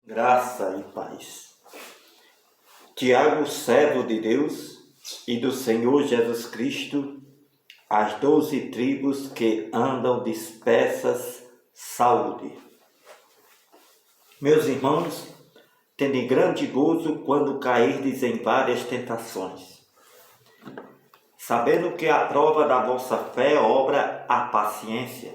Graça e paz. Tiago, servo de Deus e do Senhor Jesus Cristo, as 12 tribos que andam dispersas, saúde. Meus irmãos, tende grande gozo quando cairdes em várias tentações, sabendo que a prova da vossa fé obra a paciência.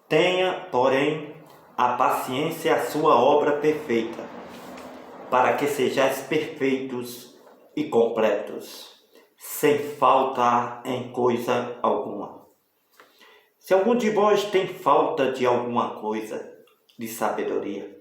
Tenha, porém, a paciência a sua obra perfeita, para que sejais perfeitos e completos, sem falta em coisa alguma. Se algum de vós tem falta de alguma coisa, de sabedoria,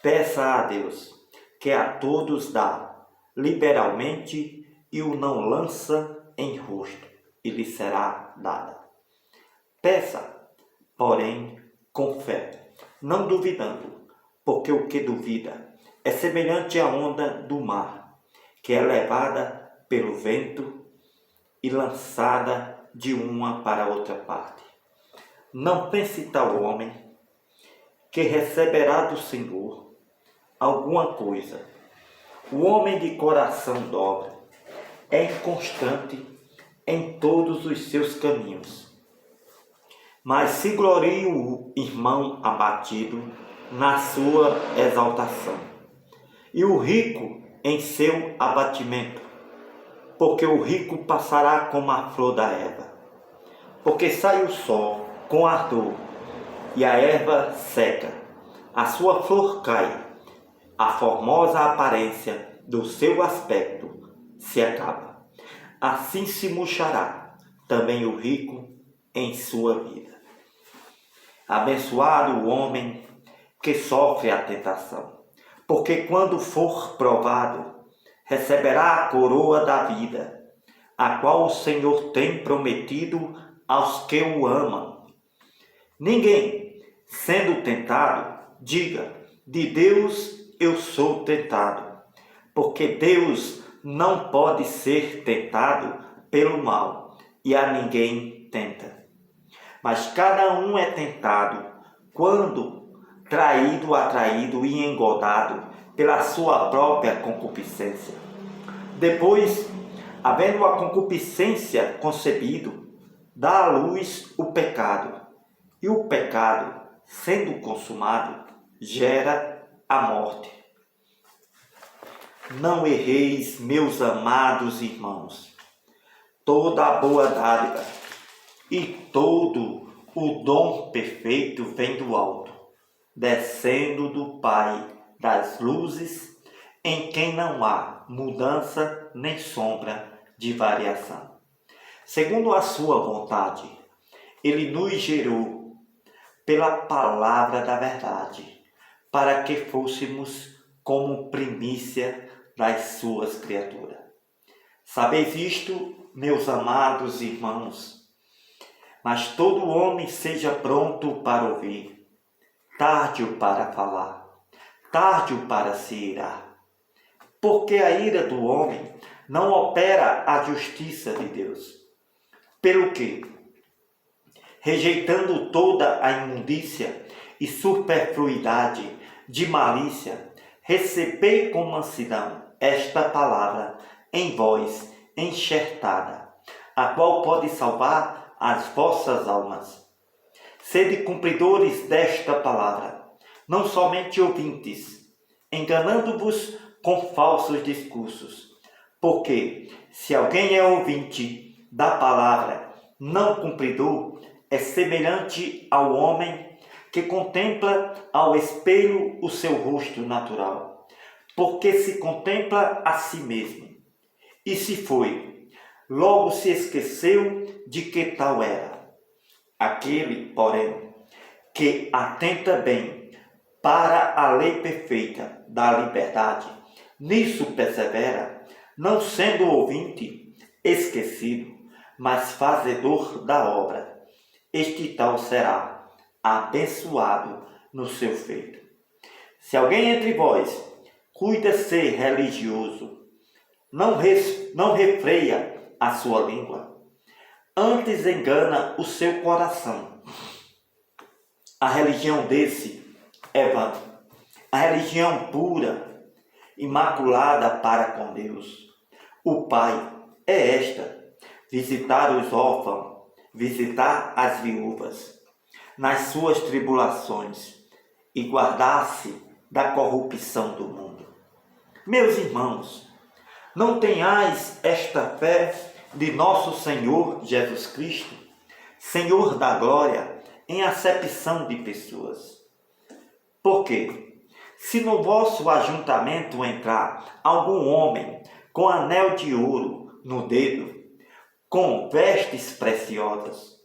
peça a Deus, que a todos dá liberalmente e o não lança em rosto, e lhe será dada. Peça, porém, com fé, não duvidando, porque o que duvida é semelhante à onda do mar, que é levada pelo vento e lançada de uma para outra parte. Não pense tal homem que receberá do Senhor alguma coisa. O homem de coração dobre é inconstante em todos os seus caminhos. Mas se glorie o irmão abatido na sua exaltação, e o rico em seu abatimento, porque o rico passará como a flor da erva, porque sai o sol com ardor, e a erva seca, a sua flor cai, a formosa aparência do seu aspecto se acaba. Assim se murchará também o rico em sua vida. Abençoado o homem que sofre a tentação, porque quando for provado, receberá a coroa da vida, a qual o Senhor tem prometido aos que o amam. Ninguém, sendo tentado, diga, de Deus eu sou tentado, porque Deus não pode ser tentado pelo mal, e a ninguém tenta. Mas cada um é tentado quando atraído e engodado pela sua própria concupiscência. Depois, havendo a concupiscência concebido, dá à luz o pecado. E o pecado, sendo consumado, gera a morte. Não erreis, meus amados irmãos. Toda a boa dádiva e todo o dom perfeito vem do alto, descendo do Pai das luzes, em quem não há mudança nem sombra de variação. Segundo a sua vontade, ele nos gerou pela palavra da verdade, para que fôssemos como primícia das suas criaturas. Sabeis isto, meus amados irmãos, mas todo homem seja pronto para ouvir, tardio para falar, tardio para se irar, porque a ira do homem não opera a justiça de Deus. Pelo que, rejeitando toda a imundícia e superfluidade de malícia, recebei com mansidão esta palavra em vós enxertada, a qual pode salvar as vossas almas. Sede cumpridores desta palavra, não somente ouvintes, enganando-vos com falsos discursos. Porque, se alguém é ouvinte da palavra, não cumpridor, é semelhante ao homem que contempla ao espelho o seu rosto natural, porque se contempla a si mesmo. E se foi, logo se esqueceu de que tal era. Aquele, porém, que atenta bem para a lei perfeita da liberdade, nisso persevera, não sendo ouvinte esquecido, mas fazedor da obra. Este tal será abençoado no seu feito. Se alguém entre vós cuida ser religioso, não refreia a sua língua, antes engana o seu coração. A religião desse é vã. a religião pura, imaculada para com Deus. O Pai é esta: visitar os órfãos, visitar as viúvas nas suas tribulações e guardar-se da corrupção do mundo. Meus irmãos, não tenhais esta fé de nosso Senhor Jesus Cristo, Senhor da glória, em acepção de pessoas. Porque, se no vosso ajuntamento entrar algum homem com anel de ouro no dedo, com vestes preciosas,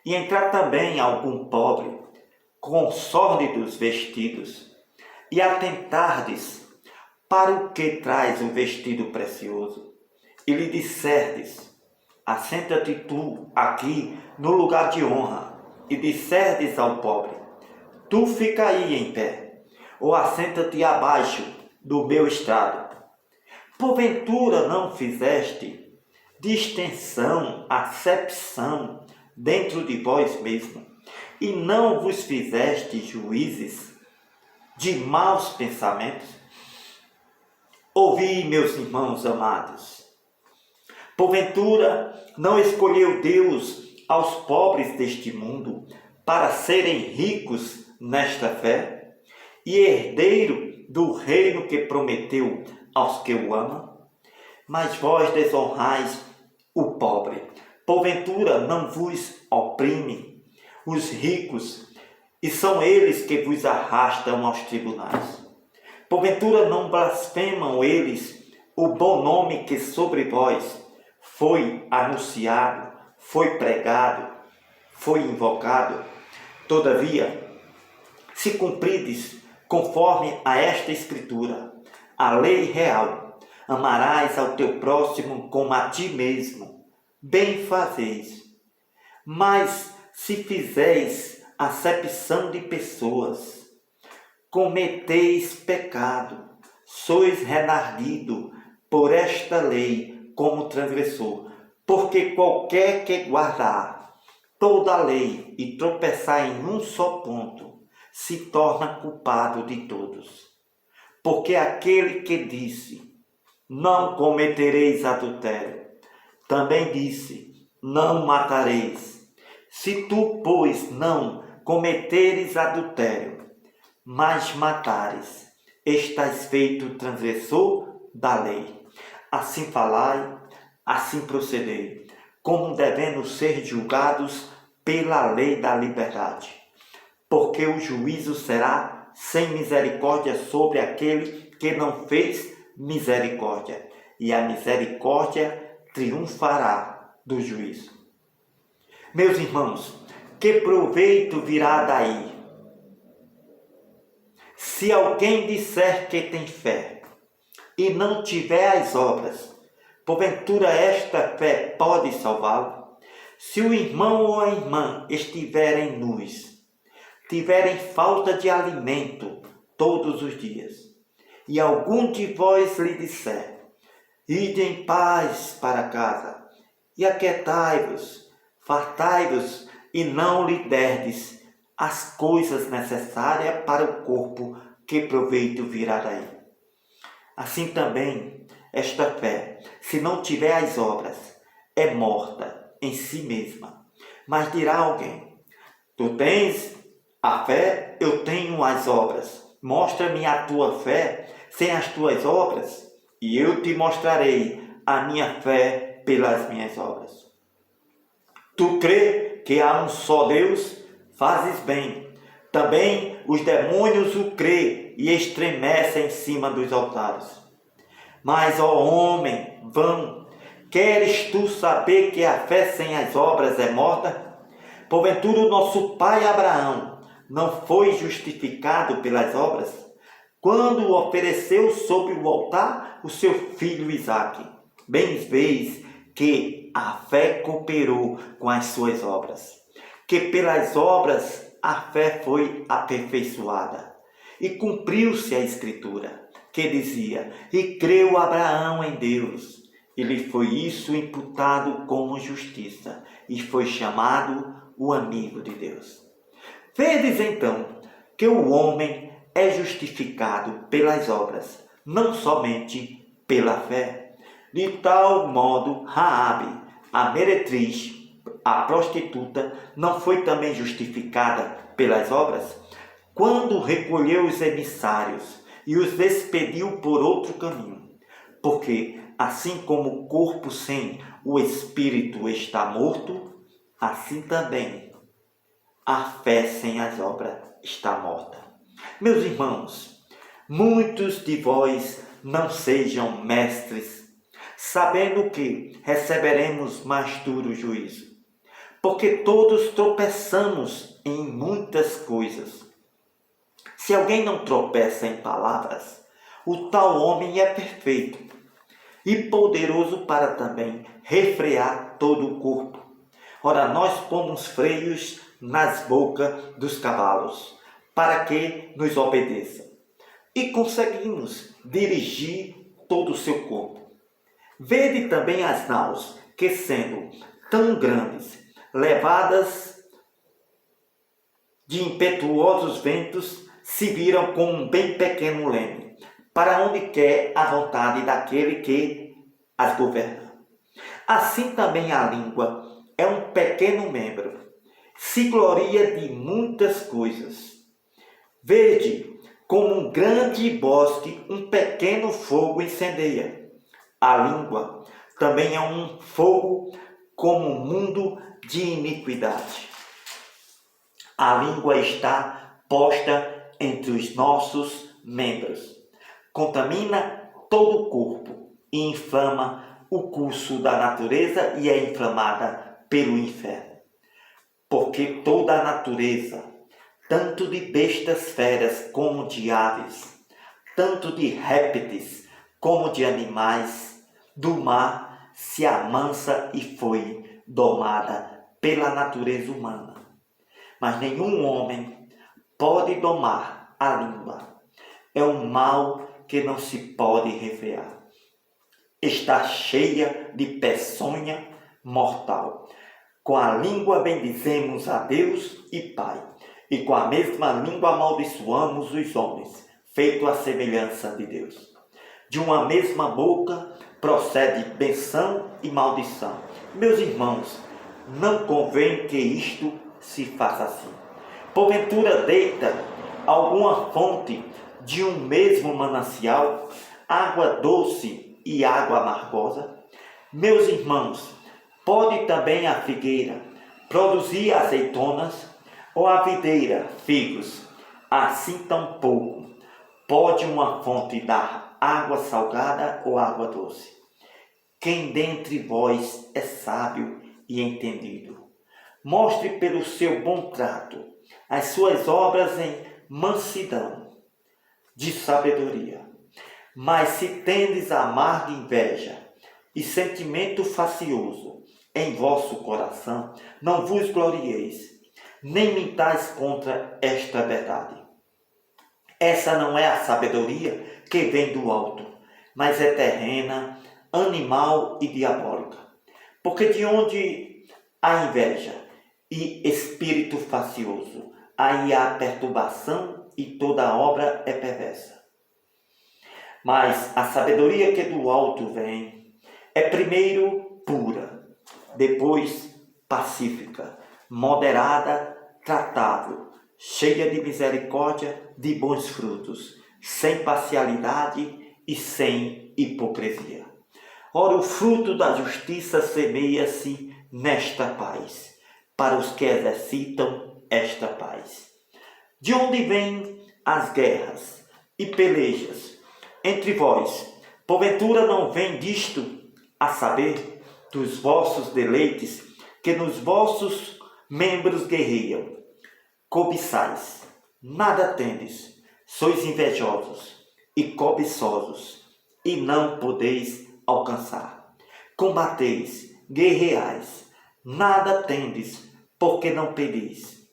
e entrar também algum pobre com sórdidos vestidos, e atentardes para o que traz o vestido precioso, e lhe disserdes: assenta-te tu aqui no lugar de honra, e disserdes ao pobre: tu fica aí em pé, ou assenta-te abaixo do meu estrado. Porventura não fizeste distinção, acepção dentro de vós mesmo, e não vos fizeste juízes de maus pensamentos? Ouvi, meus irmãos amados. Porventura não escolheu Deus aos pobres deste mundo para serem ricos nesta fé e herdeiro do reino que prometeu aos que o amam? Mas vós desonrais o pobre. Porventura não vos oprime os ricos, e são eles que vos arrastam aos tribunais? Porventura não blasfemam eles o bom nome que sobre vós foi anunciado, foi pregado, foi invocado? Todavia, se cumprides conforme a esta Escritura, a lei real, amarás ao teu próximo como a ti mesmo, bem fazeis. Mas se fizeis acepção de pessoas, cometeis pecado, sois renarguido por esta lei como transgressor, porque qualquer que guardar toda a lei e tropeçar em um só ponto, se torna culpado de todos. Porque aquele que disse: não cometereis adultério, também disse: não matareis. Se tu, pois, não cometeres adultério, mas matares, estás feito transgressor da lei. Assim falai, assim procedei, como devendo ser julgados pela lei da liberdade. Porque o juízo será sem misericórdia sobre aquele que não fez misericórdia, e a misericórdia triunfará do juízo. Meus irmãos, que proveito virá daí? Se alguém disser que tem fé e não tiver as obras, porventura esta fé pode salvá-lo? Se o irmão ou a irmã estiverem nus, tiverem falta de alimento todos os dias, e algum de vós lhe disser: ide em paz para casa, e aquietai-vos, fartai-vos, e não lhe derdes as coisas necessárias para o corpo, que proveito virá daí? Assim também, esta fé, se não tiver as obras, é morta em si mesma. Mas dirá alguém: tu tens a fé, eu tenho as obras. Mostra-me a tua fé sem as tuas obras, e eu te mostrarei a minha fé pelas minhas obras. Tu crê que há um só Deus? Fazes bem. Também os demônios o crê e estremecem em cima dos altares. Mas, ó homem vão, queres tu saber que a fé sem as obras é morta? Porventura o nosso pai Abraão não foi justificado pelas obras, quando ofereceu sobre o altar o seu filho Isaque? Bem vês que a fé cooperou com as suas obras, que pelas obras a fé foi aperfeiçoada. E cumpriu-se a Escritura, que dizia: e creu Abraão em Deus, e lhe foi isso imputado como justiça, e foi chamado o amigo de Deus. Vedes então que o homem é justificado pelas obras, não somente pela fé. De tal modo, Raabe, a meretriz, a prostituta, não foi também justificada pelas obras? Quando recolheu os emissários e os despediu por outro caminho. Porque, assim como o corpo sem o espírito está morto, assim também a fé sem as obras está morta. Meus irmãos, muitos de vós não sejam mestres, sabendo que receberemos mais duro juízo. Porque todos tropeçamos em muitas coisas. Se alguém não tropeça em palavras, o tal homem é perfeito e poderoso para também refrear todo o corpo. Ora, nós pomos freios nas bocas dos cavalos, para que nos obedeçam, e conseguimos dirigir todo o seu corpo. Vede também as naus, que sendo tão grandes, levadas de impetuosos ventos, se viram com um bem pequeno leme, para onde quer a vontade daquele que as governa. Assim também a língua é um pequeno membro, se gloria de muitas coisas. Vede como um grande bosque um pequeno fogo incendeia. A língua também é um fogo como um mundo de iniquidade. A língua está posta entre os nossos membros, contamina todo o corpo e inflama o curso da natureza e é inflamada pelo inferno. Porque toda a natureza, tanto de bestas feras como de aves, tanto de répteis como de animais do mar, se amansa e foi domada pela natureza humana. Mas nenhum homem pode domar a língua. É um mal que não se pode refrear. Está cheia de peçonha mortal. Com a língua bendizemos a Deus e Pai, e com a mesma língua amaldiçoamos os homens, feito à semelhança de Deus. De uma mesma boca procede benção e maldição. Meus irmãos, não convém que isto se faça assim. Porventura deita alguma fonte de um mesmo manancial, água doce e água amargosa? Meus irmãos, pode também a figueira produzir azeitonas, ou a videira figos? Assim tampouco pode uma fonte dar água salgada ou água doce. Quem dentre vós é sábio e entendido, mostre pelo seu bom trato as suas obras em mansidão de sabedoria. Mas se tendes amarga inveja e sentimento facioso em vosso coração, não vos glorieis, nem mintais contra esta verdade. Essa não é a sabedoria que vem do alto, mas é terrena, animal e diabólica. Porque de onde há inveja e espírito facioso, aí há perturbação e toda obra é perversa. Mas a sabedoria que do alto vem é primeiro pura, depois pacífica, moderada, tratável, cheia de misericórdia, de bons frutos, sem parcialidade e sem hipocrisia. Ora, o fruto da justiça semeia-se nesta paz, para os que exercitam esta paz. De onde vêm as guerras e pelejas entre vós? Porventura não vem disto, a saber, dos vossos deleites, que nos vossos membros guerreiam? Cobiçais, nada tendes, sois invejosos e cobiçosos, e não podeis alcançar. Combateis, guerreais, nada tendes, porque não pedis.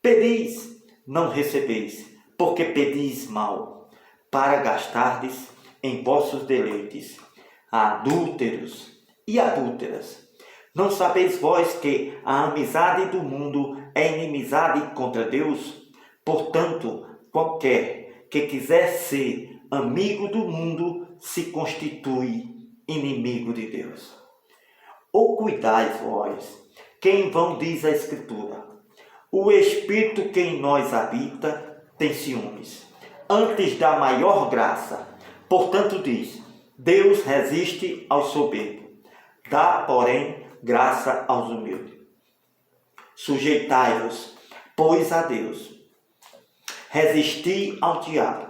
Pedis, não recebeis, porque pedis mal, para gastardes em vossos deleites. Adúlteros e adúlteras, não sabeis vós que a amizade do mundo é inimizade contra Deus? Portanto, qualquer que quiser ser amigo do mundo se constitui inimigo de Deus. Ou cuidais vós, que em vão diz a Escritura: o Espírito que em nós habita tem ciúmes, antes da maior graça. Portanto diz: Deus resiste aos soberbos, dá, porém, graça aos humildes. Sujeitai-vos, pois, a Deus. Resisti ao diabo,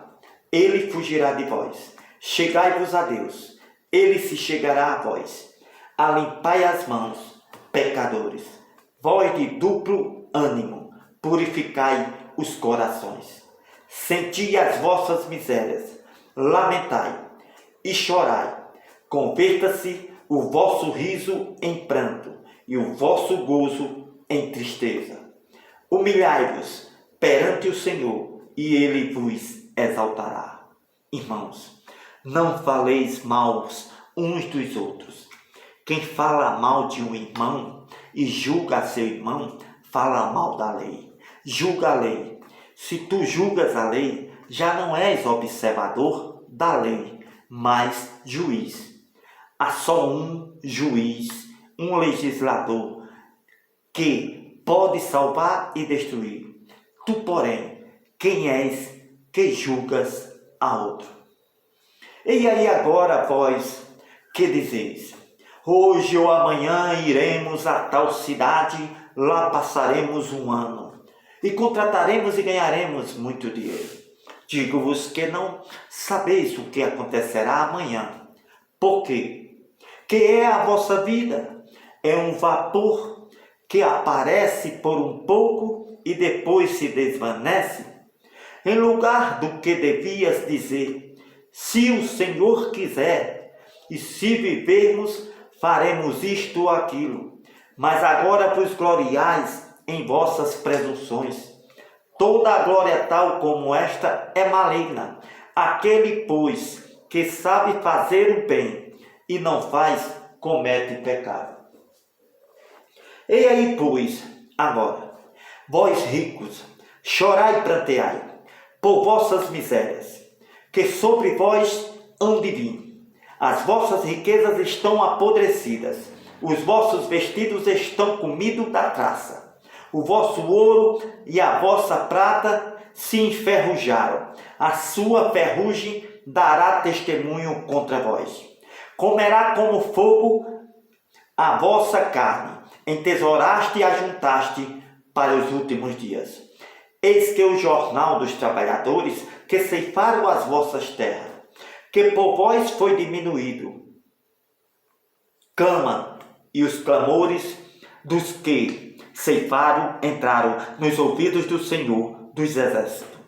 ele fugirá de vós. Chegai-vos a Deus, ele se chegará a vós. Alimpai as mãos, pecadores. Vós de duplo ânimo, purificai os corações. Senti as vossas misérias, lamentai e chorai. Converta-se o vosso riso em pranto e o vosso gozo em tristeza. Humilhai-vos perante o Senhor e ele vos exaltará. Irmãos, não faleis mal uns dos outros. Quem fala mal de um irmão e julga seu irmão, fala mal da lei. Julga a lei. Se tu julgas a lei, já não és observador da lei, mas juiz. Há só um juiz, um legislador, que pode salvar e destruir. Tu, porém, quem és que julgas a outro? E aí agora vós que dizeis: hoje ou amanhã iremos a tal cidade, lá passaremos um ano, e contrataremos e ganharemos muito dinheiro. Digo-vos que não sabeis o que acontecerá amanhã. Por quê? Que é a vossa vida? É um vapor que aparece por um pouco e depois se desvanece? Em lugar do que devias dizer: se o Senhor quiser, e se vivermos, faremos isto ou aquilo. Mas agora vos gloriais em vossas presunções. Toda a glória tal como esta é maligna. Aquele, pois, que sabe fazer o bem e não faz, comete pecado. E aí, pois, agora, vós ricos, chorai e pranteai por vossas misérias, que sobre vós hão de vir. As vossas riquezas estão apodrecidas, os vossos vestidos estão comidos da traça, o vosso ouro e a vossa prata se enferrujaram, a sua ferrugem dará testemunho contra vós. Comerá como fogo a vossa carne, entesouraste e ajuntaste para os últimos dias. Eis que o jornal dos trabalhadores que ceifaram as vossas terras, que por vós foi diminuído, clama, e os clamores dos que ceifaram entraram nos ouvidos do Senhor dos Exércitos.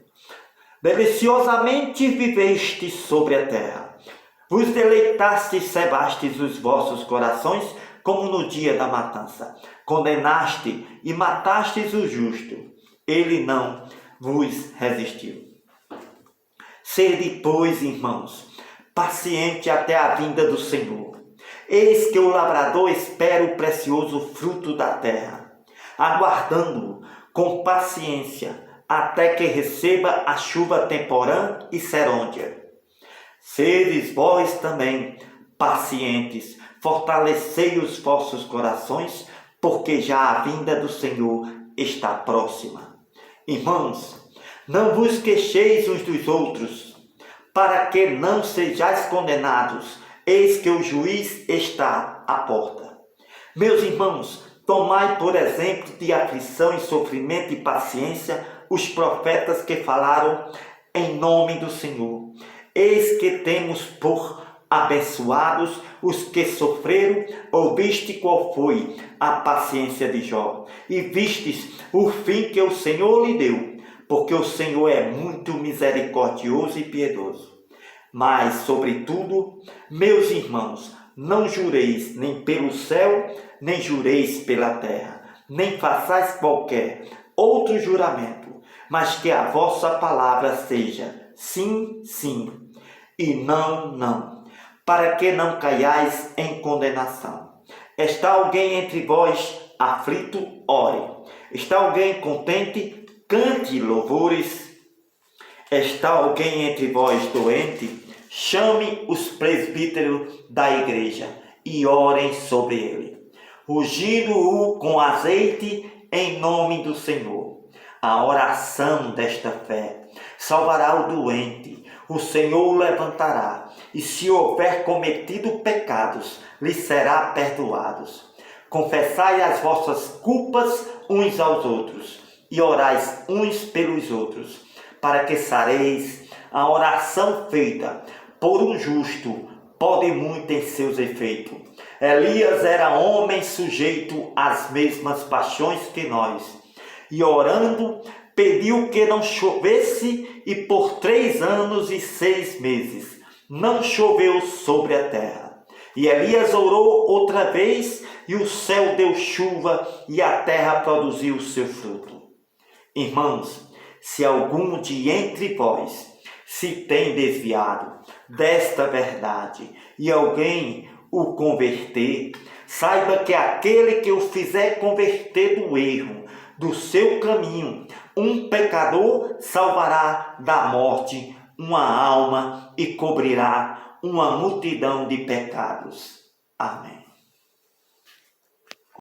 Deliciosamente viveste sobre a terra, vos deleitastes e cebastes os vossos corações, como no dia da matança. Condenaste e matastes o justo, ele não vos resistiu. Sede, pois, irmãos, paciente até a vinda do Senhor. Eis que o lavrador espera o precioso fruto da terra, aguardando-o com paciência, até que receba a chuva temporã e serôdia. Sedes vós também pacientes, fortalecei os vossos corações, porque já a vinda do Senhor está próxima. Irmãos, não vos queixeis uns dos outros, para que não sejais condenados, eis que o juiz está à porta. Meus irmãos, tomai por exemplo de aflição e sofrimento e paciência os profetas que falaram em nome do Senhor. Eis que temos por abençoados os que sofreram. Ouviste qual foi a paciência de Jó, e vistes o fim que o Senhor lhe deu, porque o Senhor é muito misericordioso e piedoso. Mas, sobretudo, meus irmãos, não jureis nem pelo céu, nem jureis pela terra, nem façais qualquer outro juramento, mas que a vossa palavra seja sim, sim, e não, não, para que não caiais em condenação. Está alguém entre vós aflito? Ore. Está alguém contente? Cante louvores. Está alguém entre vós doente? Chame os presbíteros da igreja e orem sobre ele, ungindo-o com azeite em nome do Senhor. A oração desta fé salvará o doente, o Senhor o levantará, e se houver cometido pecados, lhe será perdoados. Confessai as vossas culpas uns aos outros, e orais uns pelos outros, para que sareis. A oração feita por um justo pode muito em seus efeitos. Elias era homem sujeito às mesmas paixões que nós, e orando, pediu que não chovesse, e por 3 anos e 6 meses não choveu sobre a terra. E Elias orou outra vez, e o céu deu chuva, e a terra produziu seu fruto. Irmãos, se algum de entre vós se tem desviado desta verdade, e alguém o converter, saiba que aquele que o fizer converter do erro, do seu caminho, um pecador salvará da morte uma alma e cobrirá uma multidão de pecados. Amém.